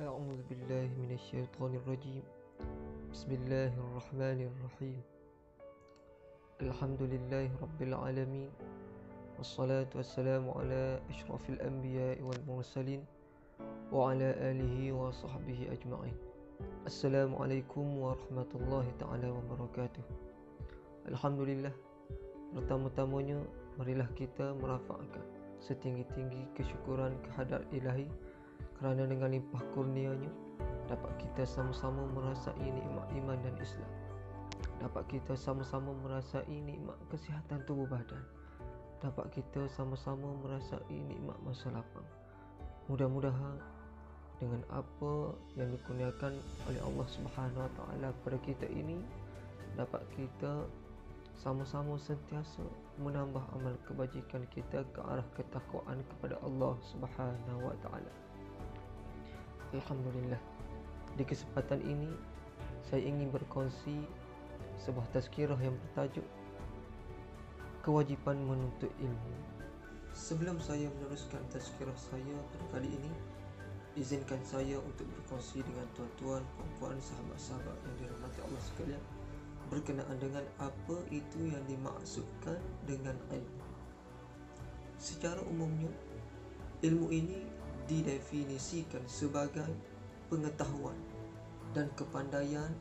أعوذ بالله من الشيطان الرجيم. بسم الله الرحمن الرحيم. الحمد لله رب العالمين، والصلاة والسلام على أشرف الأنبياء والمرسلين وعلى آله وصحبه أجمعين. السلام عليكم warahmatullahi taala wabarakatuh. Alhamdulillah, pertama-tamanya marilah kita merafakkan setinggi-tinggi kesyukuran kehadrat Ilahi kerana dengan limpah kurnia-Nya dapat kita sama-sama merasai nikmat iman dan Islam. Dapat kita sama-sama merasai nikmat kesihatan tubuh badan. Dapat kita sama-sama merasai nikmat masa lapang. Mudah-mudahan dengan apa yang dikurniakan oleh Allah Subhanahu Wa Taala kepada kita ini, dapat kita sama-sama sentiasa menambah amal kebajikan kita ke arah ketakwaan kepada Allah Subhanahu Wa Taala. Alhamdulillah, di kesempatan ini saya ingin berkongsi sebuah tazkirah yang bertajuk Kewajipan Menuntut Ilmu. Sebelum saya meneruskan tazkirah saya pada kali ini, izinkan saya untuk berkongsi dengan tuan-tuan, puan-puan, sahabat-sahabat yang dirahmati Allah sekalian berkenaan dengan apa itu yang dimaksudkan dengan ilmu. Secara umumnya, ilmu ini didefinisikan sebagai pengetahuan dan kepandaian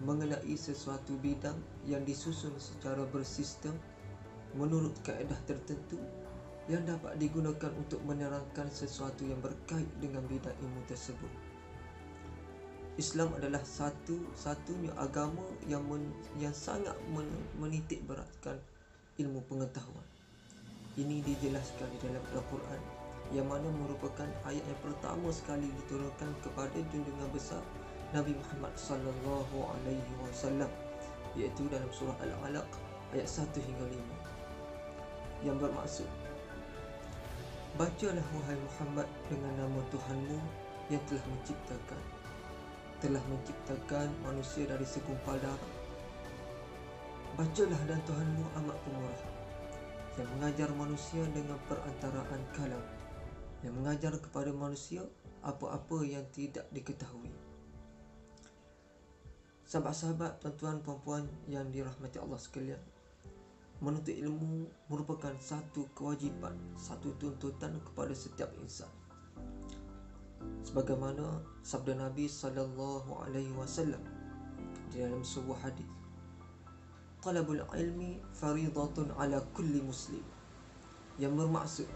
mengenai sesuatu bidang yang disusun secara bersistem menurut kaedah tertentu yang dapat digunakan untuk menerangkan sesuatu yang berkait dengan bidang ilmu tersebut. Islam adalah satu-satunya agama yang sangat menitik beratkan ilmu pengetahuan. Ini dijelaskan di dalam Al-Quran, yang mana merupakan ayat yang pertama sekali diturunkan kepada junjungan besar Nabi Muhammad sallallahu alaihi wasallam, iaitu dalam surah Al-Alaq ayat 1 hingga 5, yang bermaksud, bacalah wahai Muhammad dengan nama Tuhanmu yang telah menciptakan manusia dari segumpal darah. Bacalah, dan Tuhanmu amat pemurah, yang mengajar manusia dengan perantaraan kalam, yang mengajar kepada manusia apa-apa yang tidak diketahui. Sahabat-sahabat, tuan-tuan, puan-puan yang dirahmati Allah sekalian, menuntut ilmu merupakan satu kewajipan, satu tuntutan kepada setiap insan. Sebagaimana sabda Nabi sallallahu alaihi wasallam di dalam sebuah hadis, talabul ilmi faridatun ala kulli muslim, yang bermaksud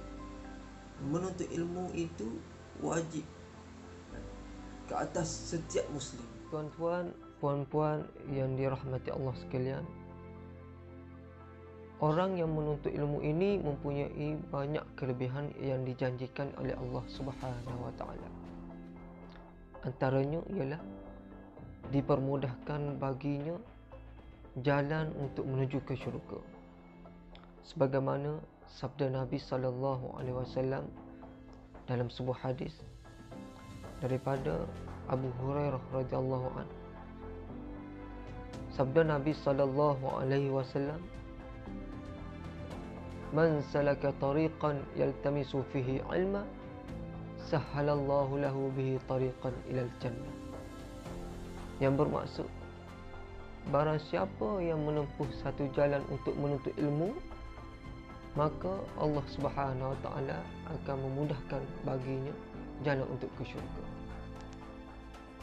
menuntut ilmu itu wajib ke atas setiap muslim. Tuan-tuan, puan-puan yang dirahmati Allah sekalian, orang yang menuntut ilmu ini mempunyai banyak kelebihan yang dijanjikan oleh Allah Subhanahu Wa Taala. Antaranya ialah dipermudahkan baginya jalan untuk menuju ke syurga. Sebagaimana sabda Nabi sallallahu alaihi wasallam dalam sebuah hadis daripada Abu Hurairah radhiyallahu anhu. Sabda Nabi sallallahu alaihi wasallam, man salaka tariqan yaltamisu fihi ilma sahhalallahu lahu bihi tariqan ilal jannah. Yang bermaksud, barang siapa yang menempuh satu jalan untuk menuntut ilmu, maka Allah Subhanahu Wa Taala akan memudahkan baginya jalan untuk ke syurga.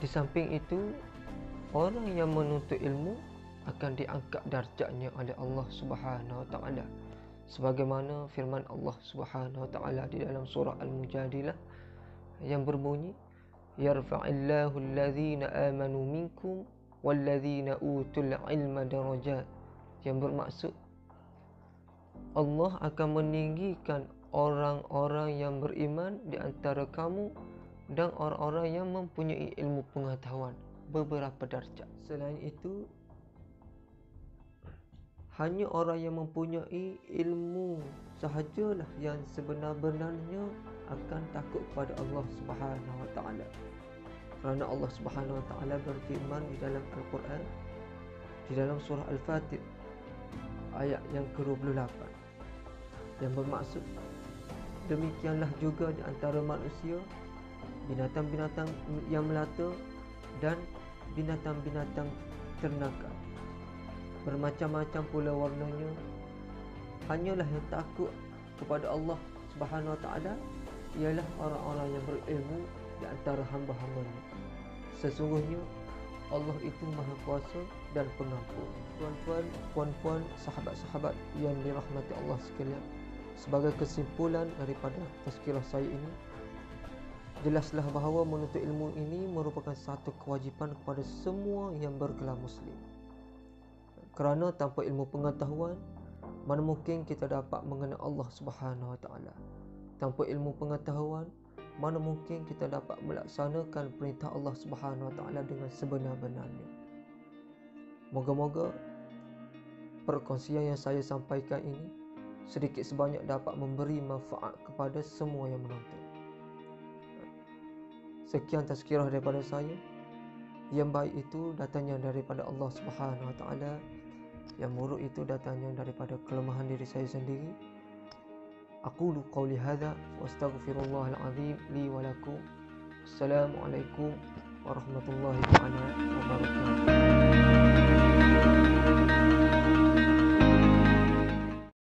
Di samping itu, orang yang menuntut ilmu akan diangkat darjatnya oleh Allah Subhanahu Wa Taala, sebagaimana firman Allah Subhanahu Wa Taala di dalam surah Al-Mujadilah yang berbunyi, yarfa'illahu alladhina amanu minkum walladzina utul ilma darajat, yang bermaksud Allah akan meninggikan orang-orang yang beriman di antara kamu dan orang-orang yang mempunyai ilmu pengetahuan beberapa darjat. Selain itu, hanya orang yang mempunyai ilmu sahajalah yang sebenar-benarnya akan takut kepada Allah Subhanahu Wa Taala. Kerana Allah Subhanahu Wa Taala berfirman di dalam Al-Quran, di dalam surah Al-Fatir ayat yang ke-28, yang bermaksud, demikianlah juga di antara manusia binatang-binatang yang melata, dan binatang-binatang ternakan. Bermacam-macam pula warnanya. Hanyalah yang takut kepada Allah Subhanahu Wa Taala ialah orang-orang yang berilmu di antara hamba-hambanya. Sesungguhnya Allah itu Maha Kuasa dan Pengampun. Tuan-tuan, puan-puan, sahabat-sahabat yang dirahmati Allah sekalian, sebagai kesimpulan daripada tazkirah saya ini, jelaslah bahawa menuntut ilmu ini merupakan satu kewajipan kepada semua yang bergelar Muslim. Kerana tanpa ilmu pengetahuan, mana mungkin kita dapat mengenal Allah Subhanahu Wa Taala. Tanpa ilmu pengetahuan, mana mungkin kita dapat melaksanakan perintah Allah Subhanahu Wa Taala dengan sebenar-benarnya. Moga-moga perkongsian yang saya sampaikan ini sedikit sebanyak dapat memberi manfaat kepada semua yang menonton. Sekian tazkirah daripada saya. Yang baik itu datangnya daripada Allah Subhanahu Wa Taala. Yang buruk itu datangnya daripada kelemahan diri saya sendiri. Aqulu qawli hadza wa astaghfirullahal azim li wa lakum. Assalamualaikum warahmatullahi wabarakatuh.